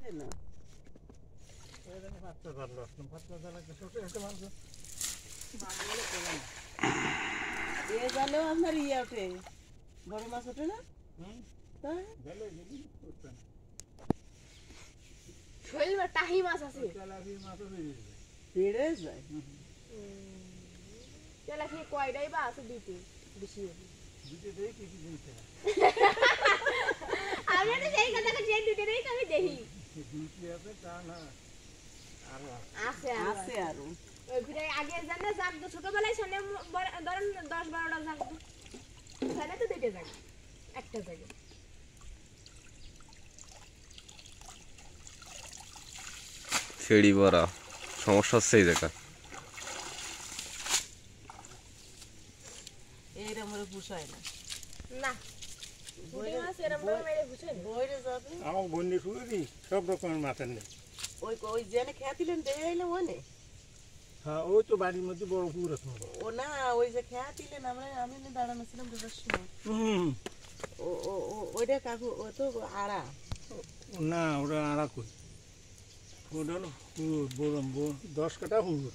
না এ জালেও আপনার ইয়ে ওঠে, বড় মাছ ওঠে না? টাহি মাছ আছে, বেড়ে যায়। তেলাপি কয়টাই বা আছে? দুইটি বেশি হবে। আমি তো সেই কথা সেই দুইটাই তো আমি দেখি। আছে আছে আরো ওই ঘুরে আগে জানে জাগ তো ছোটবেলায় সামনে ধরেন 10-12টা জাগ তো সামনে তো দুইটা জাগ একটা জায়গা। ছেড়ি বড়া সমস্যা হচ্ছে এই জায়গা। এইরকম করে পুষায় না। না পুঁটি মাছ এরকম ভাবে মেরে পুষায় না। বইরে যাবে আমার বন্ধু শুধু সব রকমের মাছ নেই। ওই ওই জেনে খেয়া দিলেন দেখে এলাম ওনে। হ্যাঁ ওই তো বাড়ির মধ্যে বড় পুকুর আছে। ও না ওই যে খেয়া দিলেন আমি দাঁড়ানো ছিলাম দুটোর সময়। ও ও ও ওইটা কাকু ও তো আড়া। না ওটা আড়া কই, ওটা হলো 10 কাঠা পুকুর।